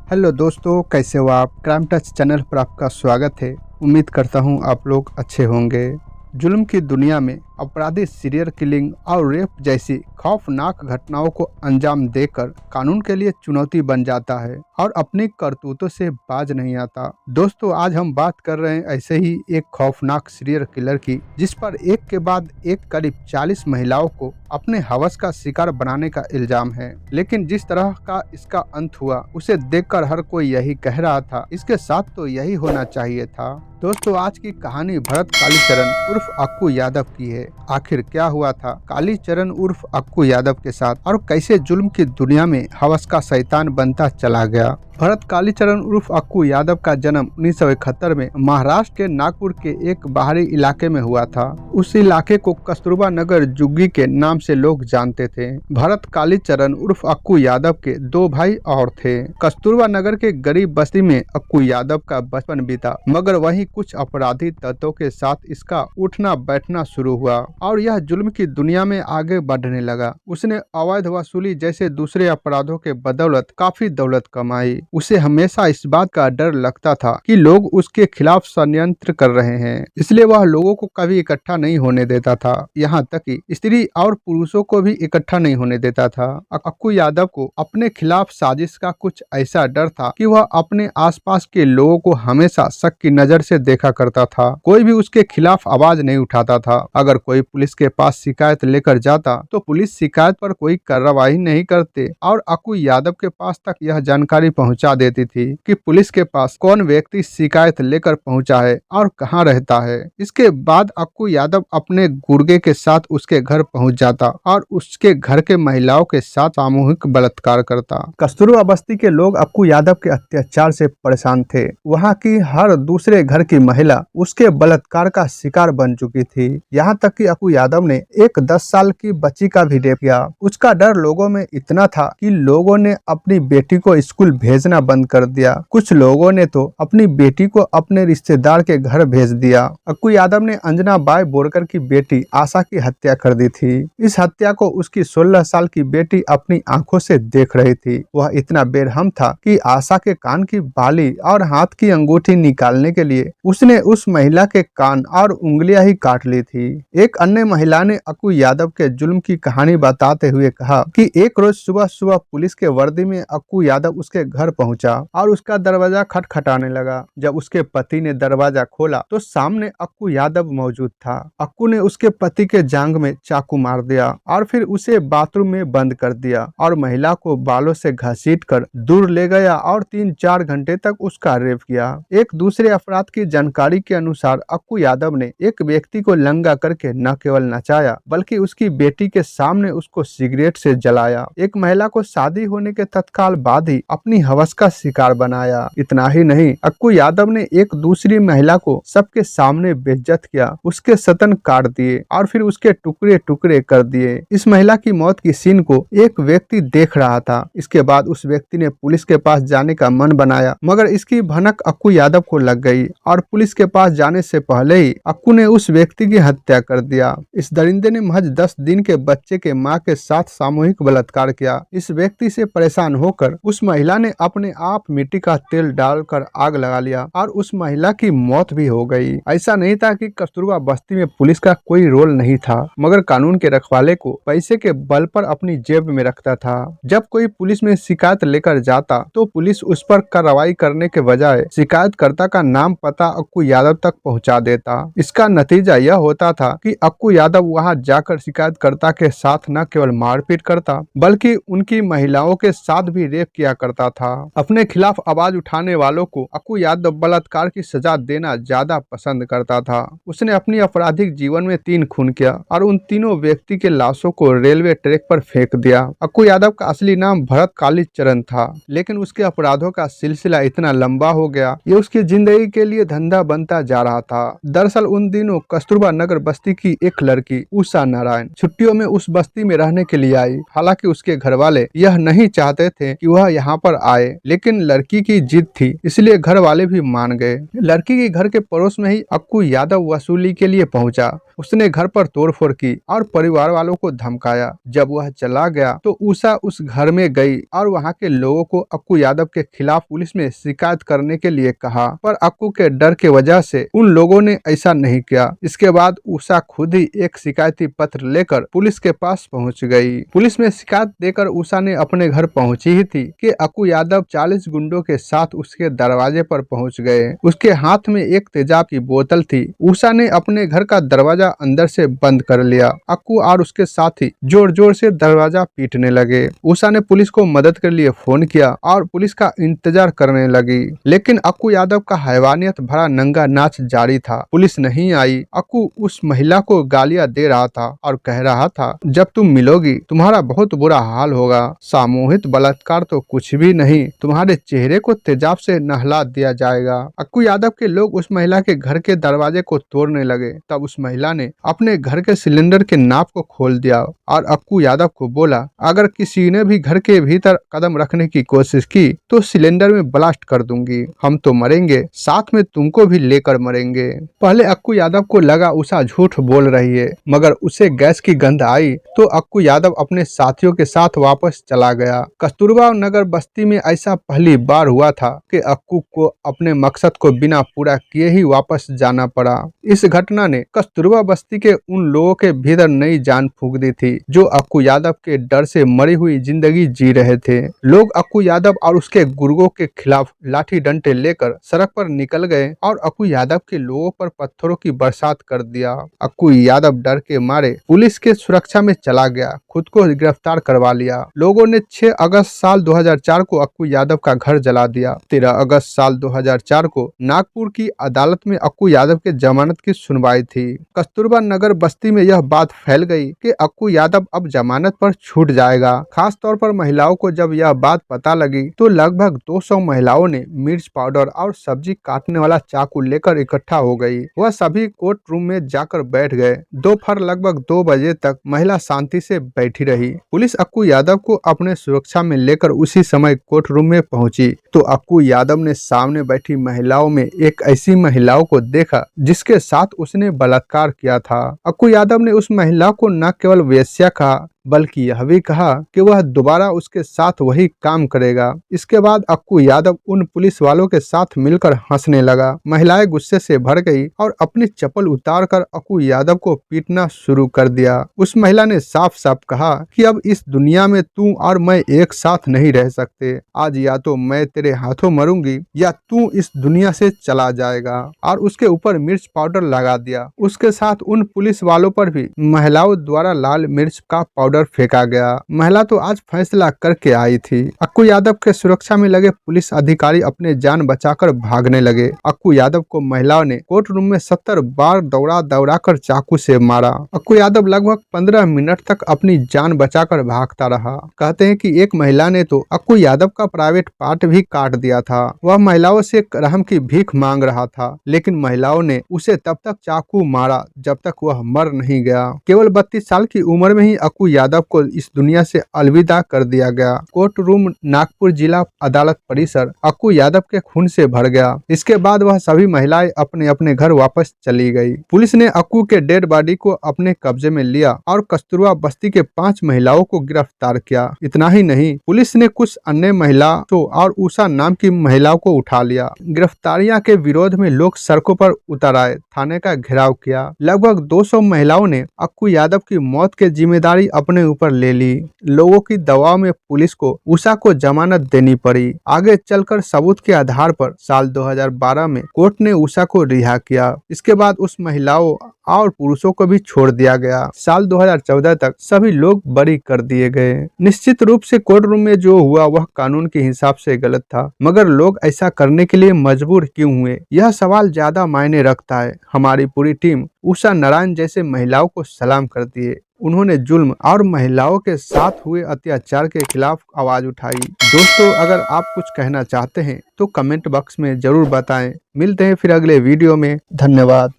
Hello दोस्तों, कैसे हो आप। क्राइम टच चैनल पर आपका स्वागत है। उम्मीद करता हूँ आप लोग अच्छे होंगे। जुल्म की दुनिया में अपराधी सीरियल किलिंग और रेप जैसी खौफनाक घटनाओं को अंजाम देकर कानून के लिए चुनौती बन जाता है और अपनी करतूतों से बाज नहीं आता। दोस्तों, आज हम बात कर रहे हैं ऐसे ही एक खौफनाक सीरियल किलर की, जिस पर एक के बाद एक करीब 40 महिलाओं को अपने हवस का शिकार बनाने का इल्जाम है। लेकिन जिस तरह का इसका अंत हुआ, उसे देखकर हर कोई यही कह रहा था, इसके साथ तो यही होना चाहिए था। दोस्तों, आज की कहानी भरत कालीचरण उर्फ अक्कू यादव की है। आखिर क्या हुआ था कालीचरण उर्फ अक्कू यादव के साथ और कैसे जुल्म की दुनिया में हवस का शैतान बनता चला गया। भरत कालीचरण उर्फ अक्कू यादव का जन्म 1971 में महाराष्ट्र के नागपुर के एक बाहरी इलाके में हुआ था। उस इलाके को कस्तूरबा नगर जुग्गी के नाम से लोग जानते थे। भरत कालीचरण उर्फ अक्कू यादव के दो भाई और थे। कस्तूरबा नगर के गरीब बस्ती में अक्कू यादव का बचपन बीता, मगर वहीं कुछ अपराधी तत्वों के साथ इसका उठना बैठना शुरू हुआ और यह जुल्म की दुनिया में आगे बढ़ने लगा। उसने अवैध वसूली जैसे दूसरे अपराधों के बदौलत काफी दौलत कमाई। उसे हमेशा इस बात का डर लगता था कि लोग उसके खिलाफ षड्यंत्र कर रहे हैं, इसलिए वह लोगों को कभी इकट्ठा नहीं होने देता था। यहाँ तक कि स्त्री और पुरुषों को भी इकट्ठा नहीं होने देता था। अक्कू यादव को अपने खिलाफ साजिश का कुछ ऐसा डर था कि वह अपने आसपास के लोगों को हमेशा शक की नजर से देखा करता था। कोई भी उसके खिलाफ आवाज नहीं उठाता था। अगर कोई पुलिस के पास शिकायत लेकर जाता तो पुलिस शिकायत पर कोई कार्रवाई नहीं करते और अक्कू यादव के पास तक यह जानकारी पहुंचा देती थी कि पुलिस के पास कौन व्यक्ति शिकायत लेकर पहुंचा है और कहां रहता है। इसके बाद अक्कू यादव अपने गुर्गे के साथ उसके घर पहुंच जाता और उसके घर के महिलाओं के साथ सामूहिक बलात्कार करता। कस्तूरबा बस्ती के लोग अक्कू यादव के अत्याचार से परेशान थे। वहां की हर दूसरे घर की महिला उसके बलात्कार का शिकार बन चुकी थी। यहाँ तक कि अक्कू यादव ने एक 10 साल की बच्ची का भी रेप किया। उसका डर लोगों में इतना था कि लोगों ने अपनी बेटी को स्कूल भेजना बंद कर दिया। कुछ लोगों ने तो अपनी बेटी को अपने रिश्तेदार के घर भेज दिया। अक्कू यादव ने अंजना बाई बोरकर की बेटी आशा की हत्या कर दी थी। इस हत्या को उसकी 16 साल की बेटी अपनी आंखों से देख रही थी। वह इतना बेरहम था कि आशा के कान की बाली और हाथ की अंगूठी निकालने के लिए उसने उस महिला के कान और उंगलियां ही काट ली थी। एक अन्य महिला ने अक्कू यादव के जुल्म की कहानी बताते हुए कहा कि एक रोज सुबह सुबह पुलिस के वर्दी में अक्कू यादव उसके घर पहुंचा और उसका दरवाजा खटखटाने लगा। जब उसके पति ने दरवाजा खोला तो सामने अक्कू यादव मौजूद था। अक्कू ने उसके पति के जांघ में चाकू मार दिया और फिर उसे बाथरूम में बंद कर दिया और महिला को बालों से घसीटकर दूर ले गया और 3-4 घंटे तक उसका रेप किया। एक दूसरे अपराध की जानकारी के अनुसार अक्कू यादव ने एक व्यक्ति को नंगा करके न केवल नचाया बल्कि उसकी बेटी के सामने उसको सिगरेट से जलाया। एक महिला को शादी होने के तत्काल बाद ही अपनी हवस का शिकार बनाया। इतना ही नहीं, अक्कू यादव ने एक दूसरी महिला को सबके सामने बेइज्जत किया, उसके स्तन काट दिए और फिर उसके टुकड़े टुकड़े कर दिए। इस महिला की मौत की सीन को एक व्यक्ति देख रहा था। इसके बाद उस व्यक्ति ने पुलिस के पास जाने का मन बनाया, मगर इसकी भनक अक्कू यादव को लग गई और पुलिस के पास जाने से पहले ही अक्कू ने उस व्यक्ति की हत्या कर दिया। इस दरिंदे ने महज 10 दिन के बच्चे के मां के साथ सामूहिक बलात्कार किया। इस व्यक्ति से परेशान होकर उस महिला ने अपने आप मिट्टी का तेल डालकर आग लगा लिया और उस महिला की मौत भी हो गई। ऐसा नहीं था कि कस्तूरबा बस्ती में पुलिस का कोई रोल नहीं था, मगर कानून के रखवाले को पैसे के बल पर अपनी जेब में रखता था। जब कोई पुलिस में शिकायत लेकर जाता तो पुलिस उस पर कार्रवाई करने के बजाय शिकायतकर्ता का नाम पता अक्कू यादव तक पहुंचा देता। इसका नतीजा यह होता था कि अक्कू यादव वहां जाकर शिकायतकर्ता के साथ न केवल मारपीट करता बल्कि उनकी महिलाओं के साथ भी रेप किया करता था। अपने खिलाफ आवाज उठाने वालों को अक्कू यादव बलात्कार की सजा देना ज्यादा पसंद करता था। उसने अपनी आपराधिक जीवन में 3 खून किया और उन तीनों व्यक्ति के लाशों को रेलवे ट्रैक पर फेंक दिया। अक्कू यादव का असली नाम भरत कालीचरण था, लेकिन उसके अपराधों का सिलसिला इतना लंबा हो गया ये उसकी जिंदगी के लिए धंधा बनता जा रहा था। दरअसल उन दिनों कस्तूरबा नगर बस्ती की एक लड़की उषा नारायण छुट्टियों में उस बस्ती में रहने के लिए आई। हालांकि उसके घर वाले यह नहीं चाहते थे कि वह यहाँ पर आए, लेकिन लड़की की जिद थी, इसलिए घर वाले भी मान गए। लड़की के घर के पड़ोस में ही अक्कू यादव वसूली के लिए पहुंचा। उसने घर पर तोड़फोड़ की और परिवार वालों को धमकाया। जब वह चला गया तो उषा उस घर में गई और वहां के लोगों को अक्कू यादव के खिलाफ पुलिस में शिकायत करने के लिए कहा, पर अक्कू के डर के वजह से उन लोगों ने ऐसा नहीं किया। इसके बाद उषा खुद ही एक शिकायती पत्र लेकर पुलिस के पास पहुंच गई। पुलिस में शिकायत देकर उषा ने अपने घर पहुंची ही थी कि अक्कू यादव 40 गुंडों के साथ उसके दरवाजे पर पहुंच गए। उसके हाथ में एक तेजाब की बोतल थी। उषा ने अपने घर का दरवाजा अंदर से बंद कर लिया। अक्कू और उसके साथी जोर जोर से दरवाजा पीटने लगे। उषा ने पुलिस को मदद के लिए फोन किया और पुलिस का इंतजार करने लगी, लेकिन अक्कू यादव का हैवानियत भरा नंगा नाच जारी था। पुलिस नहीं आई। अक्कू उस महिला को गालियां दे रहा था और कह रहा था, जब तुम मिलोगी तुम्हारा बहुत बुरा हाल होगा। सामूहिक बलात्कार तो कुछ भी नहीं, तुम्हारे चेहरे को तेजाब से नहला दिया जाएगा। अक्कू यादव के लोग उस महिला के घर के दरवाजे को तोड़ने लगे। तब उस महिला ने अपने घर के सिलेंडर के नाप को खोल दिया और अक्कू यादव को बोला, अगर किसी ने भी घर के भीतर कदम रखने की कोशिश की तो सिलेंडर में ब्लास्ट कर दूंगी। हम तो मरेंगे, साथ में तुमको भी लेकर मरेंगे। पहले अक्कू यादव को लगा उषा झूठ बोल रही है, मगर उसे गैस की गंध आई तो अक्कू यादव अपने साथियों के साथ वापस चला गया। कस्तूरबा नगर बस्ती में ऐसा पहली बार हुआ था कि अक्कू को अपने मकसद को बिना पूरा किए ही वापस जाना पड़ा। इस घटना ने कस्तूरबा बस्ती के उन लोगों के भीतर नई जान फूंक दी थी जो अक्कू यादव के डर से मरी हुई जिंदगी जी रहे थे। लोग अक्कू यादव और उसके गुर्गों के खिलाफ लाठी डंडे लेकर सड़क पर निकल गए और अक्कू यादव के लोगों पर पत्थरों की बरसात कर दिया। अक्कू यादव डर के मारे पुलिस के सुरक्षा में चला गया, खुद को गिरफ्तार करवा लिया। लोगों ने 6 अगस्त साल 2004 को अक्कू यादव का घर जला दिया। 13 अगस्त साल 2004 को नागपुर की अदालत में अक्कू यादव के जमानत की सुनवाई थी। कस्तूरबा नगर बस्ती में यह बात फैल गई कि अक्कू यादव अब जमानत पर छूट जाएगा। खास तौर पर महिलाओं को जब यह बात पता लगी तो लगभग 200 महिलाओं ने मिर्च पाउडर और सब्जी काटने वाला चाकू लेकर इकट्ठा हो गई। वह सभी कोर्ट रूम में जाकर बैठ गए। दोपहर लगभग 2 बजे तक महिला शांति से बैठी रही। पुलिस अक्कू यादव को अपने सुरक्षा में लेकर उसी समय कोर्ट रूम में पहुंची तो अक्कू यादव ने सामने बैठी महिलाओं में एक ऐसी महिलाओं को देखा जिसके साथ उसने बलात्कार किया था। अक्कू यादव ने उस महिला को न केवल वेश्या कहा बल्कि यह भी कहा कि वह दोबारा उसके साथ वही काम करेगा। इसके बाद अक्कू यादव उन पुलिस वालों के साथ मिलकर हंसने लगा। महिलाएं गुस्से से भर गई और अपनी चप्पल उतारकर अक्कू यादव को पीटना शुरू कर दिया। उस महिला ने साफ साफ कहा कि अब इस दुनिया में तू और मैं एक साथ नहीं रह सकते। आज या तो मैं तेरे हाथों मरूंगी या तू इस दुनिया से चला जाएगा, और उसके ऊपर मिर्च पाउडर लगा दिया। उसके साथ उन पुलिस वालों पर भी महिलाओं द्वारा लाल मिर्च का पाउडर फेंका गया। महिला तो आज फैसला करके आई थी। अक्कू यादव के सुरक्षा में लगे पुलिस अधिकारी अपने जान बचाकर भागने लगे। अक्कू यादव को महिलाओं ने कोर्ट रूम में 70 बार दौड़ा दौड़ा कर चाकू से मारा। अक्कू यादव लगभग 15 मिनट तक अपनी जान बचाकर भागता रहा। कहते हैं कि एक महिला ने तो अक्कू यादव का प्राइवेट पार्ट भी काट दिया था। वह महिलाओं से रहम की भीख मांग रहा था, लेकिन महिलाओं ने उसे तब तक चाकू मारा जब तक वह मर नहीं गया। केवल 32 साल की उम्र में ही अक्कू यादव को इस दुनिया से अलविदा कर दिया गया। कोर्ट रूम नागपुर जिला अदालत परिसर अक्कू यादव के खून से भर गया। इसके बाद वह सभी महिलाएं अपने अपने घर वापस चली गई। पुलिस ने अक्कू के डेड बॉडी को अपने कब्जे में लिया और कस्तूरबा बस्ती के 5 महिलाओं को गिरफ्तार किया। इतना ही नहीं, पुलिस ने कुछ अन्य महिलाओं और उषा नाम की महिलाओं को उठा लिया। गिरफ्तारियां के विरोध में लोग सड़कों पर उतर आए, थाने का घेराव किया। लगभग 200 महिलाओं ने अक्कू यादव की मौत की जिम्मेदारी अपने ऊपर ले ली। लोगों की दबाव में पुलिस को उषा को जमानत देनी पड़ी। आगे चलकर सबूत के आधार पर साल 2012 में कोर्ट ने उषा को रिहा किया। इसके बाद उस महिलाओं और पुरुषों को भी छोड़ दिया गया। साल 2014 तक सभी लोग बरी कर दिए गए। निश्चित रूप से कोर्ट रूम में जो हुआ वह कानून के हिसाब से गलत था, मगर लोग ऐसा करने के लिए मजबूर क्यों हुए, यह सवाल ज्यादा मायने रखता है। हमारी पूरी टीम उषा नारायण जैसे महिलाओं को सलाम करती है। उन्होंने जुल्म और महिलाओं के साथ हुए अत्याचार के खिलाफ आवाज उठाई। दोस्तों, अगर आप कुछ कहना चाहते हैं तो कमेंट बॉक्स में जरूर बताएं। मिलते हैं फिर अगले वीडियो में। धन्यवाद।